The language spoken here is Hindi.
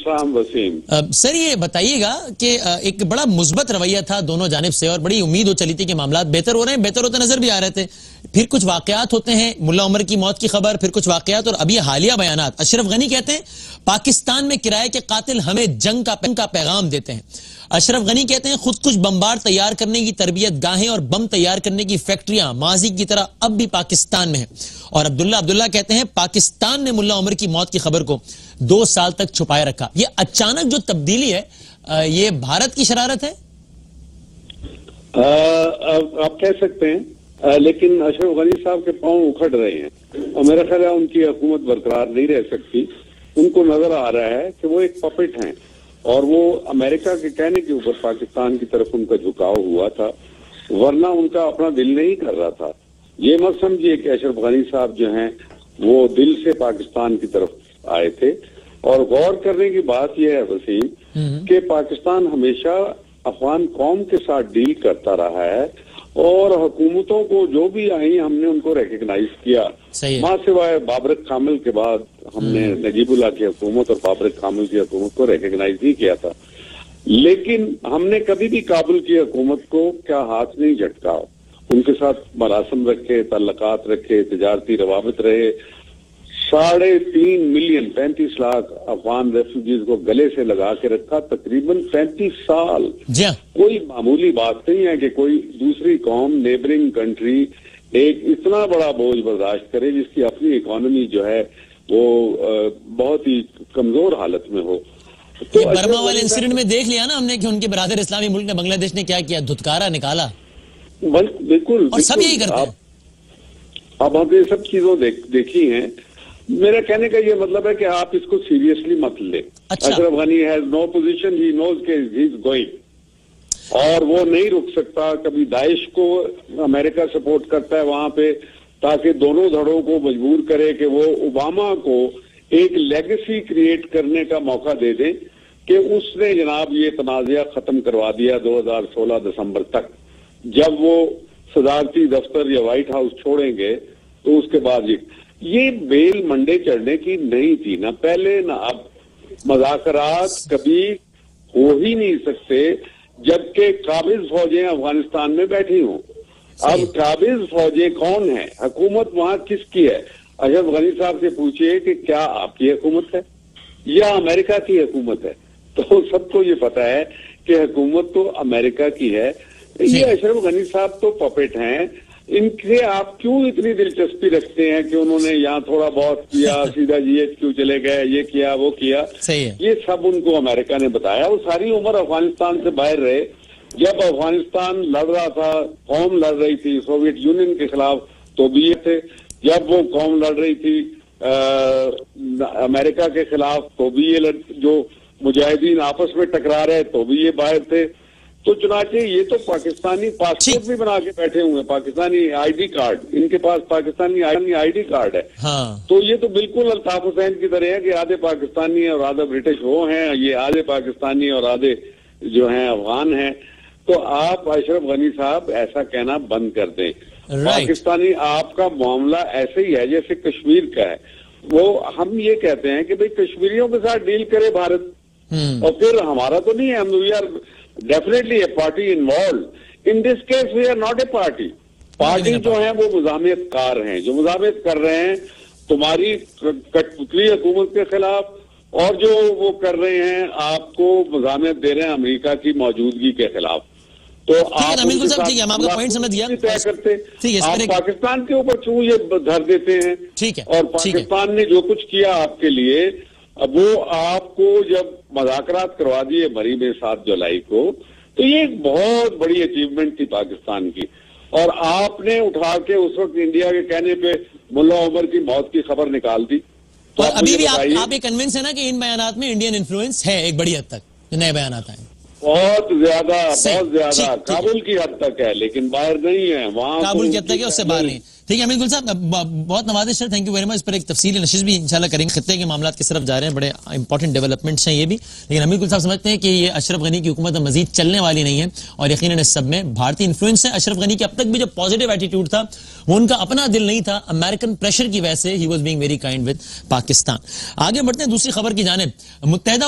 अस्सलाम वसीम। सर ये बताइएगा कि एक बड़ा मुस्बत रवैया था दोनों जानिब से और बड़ी उम्मीद हो चली थी कि मामला बेहतर हो रहे हैं, बेहतर होते नजर भी आ रहे थे। फिर कुछ वाकयात होते हैं, मुल्ला उमर की मौत की खबर, फिर कुछ वाकयात और अभी हालिया बयानात। अशरफ गनी कहते हैं पाकिस्तान में किराए के कातिल हमें जंग का पैगाम देते हैं। अशरफ गनी कहते हैं खुद कुछ बम्बार तैयार करने की तरबियत गाहें और बम तैयार करने की फैक्ट्रियां माजी की तरह अब भी पाकिस्तान में है। और अब्दुल्ला कहते हैं पाकिस्तान ने मुल्ला उमर की मौत की खबर को 2 साल तक छुपाए रखा। ये अचानक जो तब्दीली है, ये भारत की शरारत है? आप कह सकते हैं, लेकिन अशरफ गनी साहब के पांव उखड़ रहे हैं और मेरा ख्याल है उनकी हुकूमत बरकरार नहीं रह सकती। उनको नजर आ रहा है कि वो एक पपेट हैं और वो अमेरिका के कहने के ऊपर पाकिस्तान की तरफ उनका झुकाव हुआ था, वरना उनका अपना दिल नहीं कर रहा था। ये मत समझिए कि अशरफ गनी साहब जो हैं वो दिल से पाकिस्तान की तरफ आए थे। और गौर करने की बात यह है वसीम कि पाकिस्तान हमेशा अफगान कौम के साथ डील करता रहा है और हुकूमतों को जो भी आई हमने उनको रिकग्नाइज किया। मां सिवाय बाबरक कामिल के बाद हमने नजीबुल्लाह की हुकूमत और बाबरक कामिल की हुकूमत को रिकग्नाइज नहीं किया था, लेकिन हमने कभी भी काबुल की हुकूमत को क्या हाथ नहीं झटका। उनके साथ मरासम रखे, तल्लकात रखे, तिजारती रवाबित रहे। 3.5 मिलियन 35 लाख अफगान रेफ्यूजीज को गले से लगा के रखा तकरीबन 35 साल। कोई मामूली बात नहीं है कि कोई दूसरी कौम, नेबरिंग कंट्री एक इतना बड़ा बोझ बर्दाश्त करे जिसकी अपनी इकोनॉमी जो है वो बहुत ही कमजोर हालत में हो। तो बर्मा वाले इंसिडेंट में देख लिया ना हमने कि उनके बरादर इस्लामी मुल्क ने बांग्लादेश ने क्या किया, धुतकारा निकाला। बिल्कुल, और सब यही करते हैं। अब हमने सब चीजों देखी हैं। मेरा कहने का ये मतलब है कि आप इसको सीरियसली मत ले। Ashraf Ghani has no position, he knows के ही इज गोइंग और वो नहीं रुक सकता। कभी दाइश को अमेरिका सपोर्ट करता है वहां पे ताकि दोनों धड़ों को मजबूर करे कि वो ओबामा को एक लेगेसी क्रिएट करने का मौका दे दें कि उसने जनाब ये तनाज़ा खत्म करवा दिया 2016 दिसंबर तक। जब वो सदारती दफ्तर या व्हाइट हाउस छोड़ेंगे तो उसके बाद ये बेल मंडे चढ़ने की नहीं थी, ना पहले ना अब। मज़ाकरात कभी हो ही नहीं सकते जबकि काबिज फौजें अफगानिस्तान में बैठी हों। अब काबिज फौजें कौन है, हुकूमत वहां किसकी है? अशरफ गनी साहब से पूछिए कि क्या आपकी हुकूमत है या अमेरिका की हुकूमत है, तो सबको ये पता है कि हुकूमत तो अमेरिका की है। ये अशरफ गनी साहब तो पपेट हैं। इनसे आप क्यों इतनी दिलचस्पी रखते हैं कि उन्होंने यहाँ थोड़ा बहुत किया, सीधा GHQ चले गए, ये किया वो किया। ये सब उनको अमेरिका ने बताया। वो सारी उम्र अफगानिस्तान से बाहर रहे। जब अफगानिस्तान लड़ रहा था, कौम लड़ रही थी सोवियत यूनियन के खिलाफ, तो भी ये थे। जब वो कौम लड़ रही थी अमेरिका के खिलाफ, तो भी ये जो मुजाहिदीन आपस में टकरा रहे, तो भी ये बाहर थे। तो चुनाचे ये तो पाकिस्तानी पासपोर्ट भी बना के बैठे हुए हैं, पाकिस्तानी ID कार्ड, इनके पास पाकिस्तानी ID कार्ड है। तो ये तो बिल्कुल अल्ताफ हुसैन की तरह है कि आधे पाकिस्तानी और आधे ब्रिटिश वो हैं, ये आधे पाकिस्तानी और आधे जो हैं अफगान हैं। तो आप अशरफ गनी साहब ऐसा कहना बंद कर दें। पाकिस्तानी आपका मामला ऐसे ही है जैसे कश्मीर का है। वो हम ये कहते हैं कि भाई कश्मीरियों के साथ डील करे भारत, और फिर हमारा तो नहीं है, हम we are definitely a party involve. In this case we are not a party. Party जो है वो मुजामियत कार हैं, जो मुजामियत कर रहे हैं तुम्हारी कठपुतली हुकूमत के खिलाफ, और जो वो कर रहे हैं आपको मुजामियत दे रहे हैं अमेरिका की मौजूदगी के खिलाफ। तो आप तय करते, आप पाकिस्तान के ऊपर क्यों ये धर देते हैं? ठीक है। और पाकिस्तान ने जो कुछ किया आपके लिए, अब वो आपको जब मज़ाकरात करवा दिए मरी में 7 जुलाई को, तो ये एक बहुत बड़ी अचीवमेंट थी पाकिस्तान की। और आपने उठा के उस वक्त इंडिया के कहने पे मुल्ला उमर की मौत की खबर निकाल दी। तो अभी भी आप ये कन्विंस है ना कि इन बयानात में इंडियन इन्फ्लुएंस है एक बड़ी हद तक, जो नए बयानात आए? बहुत ज्यादा काबुल की हद तक है, लेकिन बाहर नहीं है। वहां काबुल की हद तक है, उससे बाहर नहीं। ठीक है अमीर गुल साहब, बहुत नवाजिश sir, thank you very much. इस पर एक तफसीली नशिश भी इंशाल्लाह करेंगे। खत्ते के मामला किस तरफ जा रहे हैं, बड़े इंपॉर्टेंट डेवलपमेंट्स हैं ये भी। लेकिन अमीर गुल साहब समझते हैं कि ये अशरफ गनी की हुकूमत मजीद चलने वाली नहीं है, और यकीनन इस सब में भारतीय इन्फ्लुएंस है। अशरफ गनी के अब तक भी जो पॉजिटिव एटीट्यूड था वो उनका अपना दिल नहीं था, अमेरिकन प्रेशर की वजह से he was being very kind with Pakistan. आगे बढ़ते हैं दूसरी खबर की जानिब। मुत्तहिदा